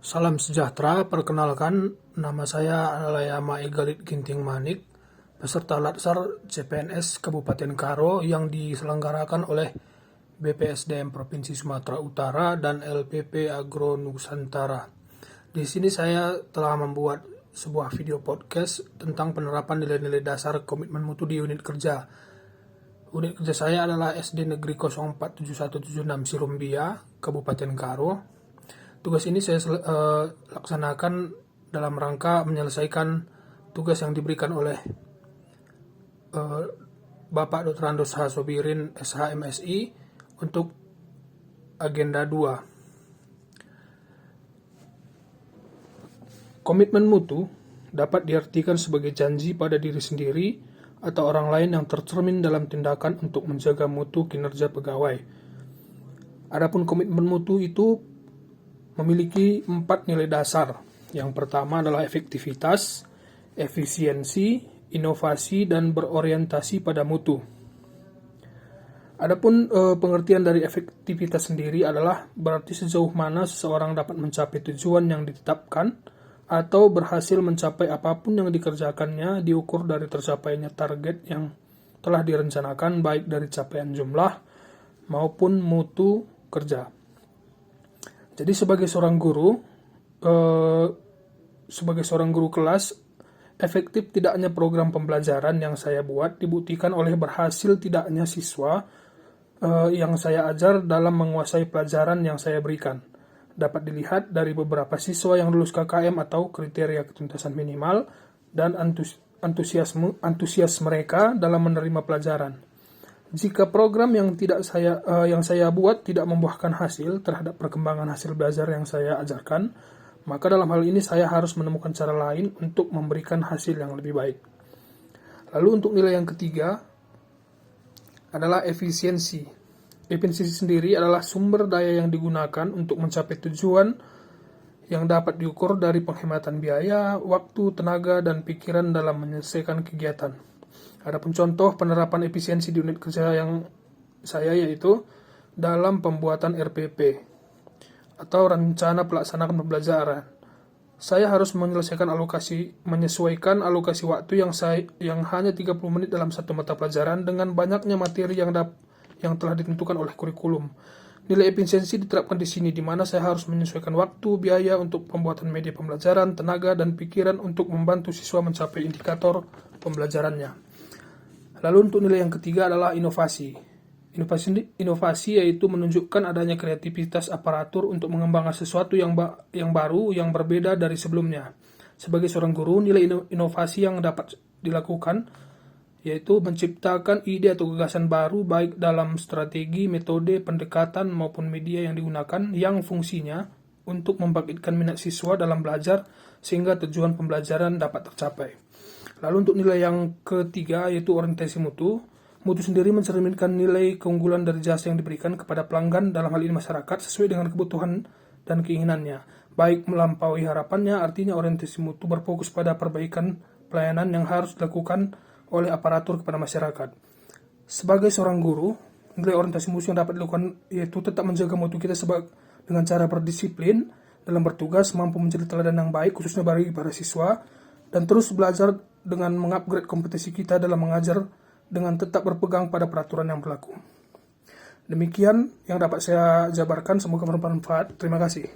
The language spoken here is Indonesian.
Salam sejahtera, perkenalkan nama saya adalah Yama Egalit Ginting Manik, peserta Latsar CPNS Kabupaten Karo yang diselenggarakan oleh BPSDM Provinsi Sumatera Utara dan LPP Agro Nusantara. Di sini saya telah membuat sebuah video podcast tentang penerapan nilai-nilai dasar komitmen mutu di unit kerja. Unit kerja saya adalah SD Negeri 047176 Sirumbia, Kabupaten Karo. Tugas ini saya laksanakan dalam rangka menyelesaikan tugas yang diberikan oleh Bapak Dr. Andos H. Sobirin, SHMSI, untuk agenda 2. Komitmen mutu dapat diartikan sebagai janji pada diri sendiri atau orang lain yang tercermin dalam tindakan untuk menjaga mutu kinerja pegawai. Adapun komitmen mutu itu memiliki 4 nilai dasar. Yang pertama adalah efektivitas, efisiensi, inovasi, dan berorientasi pada mutu. Adapun pengertian dari efektivitas sendiri adalah berarti sejauh mana seseorang dapat mencapai tujuan yang ditetapkan atau berhasil mencapai apapun yang dikerjakannya diukur dari tercapainya target yang telah direncanakan baik dari capaian jumlah maupun mutu kerja. Jadi sebagai seorang guru kelas, efektif tidaknya program pembelajaran yang saya buat dibuktikan oleh berhasil tidaknya siswa yang saya ajar dalam menguasai pelajaran yang saya berikan. Dapat dilihat dari beberapa siswa yang lulus KKM atau kriteria ketuntasan minimal dan antusias mereka dalam menerima pelajaran. Jika program yang saya buat tidak membuahkan hasil terhadap perkembangan hasil belajar yang saya ajarkan, maka dalam hal ini saya harus menemukan cara lain untuk memberikan hasil yang lebih baik. Lalu untuk nilai yang ketiga adalah efisiensi. Efisiensi sendiri adalah sumber daya yang digunakan untuk mencapai tujuan yang dapat diukur dari penghematan biaya, waktu, tenaga, dan pikiran dalam menyelesaikan kegiatan. Adapun contoh penerapan efisiensi di unit kerja yang saya yaitu dalam pembuatan RPP atau rencana pelaksanaan pembelajaran. Saya harus menyesuaikan alokasi waktu yang hanya 30 menit dalam satu mata pelajaran dengan banyaknya materi yang telah ditentukan oleh kurikulum. Nilai efisiensi diterapkan di sini, di mana saya harus menyesuaikan waktu, biaya untuk pembuatan media pembelajaran, tenaga, dan pikiran untuk membantu siswa mencapai indikator pembelajarannya. Lalu untuk nilai yang ketiga adalah inovasi. Inovasi yaitu menunjukkan adanya kreativitas aparatur untuk mengembangkan sesuatu yang baru, yang berbeda dari sebelumnya. Sebagai seorang guru, nilai inovasi yang dapat dilakukan yaitu menciptakan ide atau gagasan baru baik dalam strategi, metode, pendekatan maupun media yang digunakan yang fungsinya untuk membangkitkan minat siswa dalam belajar sehingga tujuan pembelajaran dapat tercapai. Lalu untuk nilai yang ketiga yaitu orientasi mutu. Mutu sendiri mencerminkan nilai keunggulan dari jasa yang diberikan kepada pelanggan, dalam hal ini masyarakat, sesuai dengan kebutuhan dan keinginannya. Baik melampaui harapannya, artinya orientasi mutu berfokus pada perbaikan pelayanan yang harus dilakukan oleh aparatur kepada masyarakat. Sebagai seorang guru, nilai orientasi mutu yang dapat dilakukan yaitu tetap menjaga mutu kita dengan cara berdisiplin dalam bertugas, mampu menjadi teladan yang baik khususnya bagi para siswa, dan terus belajar dengan mengupgrade kompetensi kita dalam mengajar dengan tetap berpegang pada peraturan yang berlaku. Demikian yang dapat saya jabarkan, semoga bermanfaat. Terima kasih.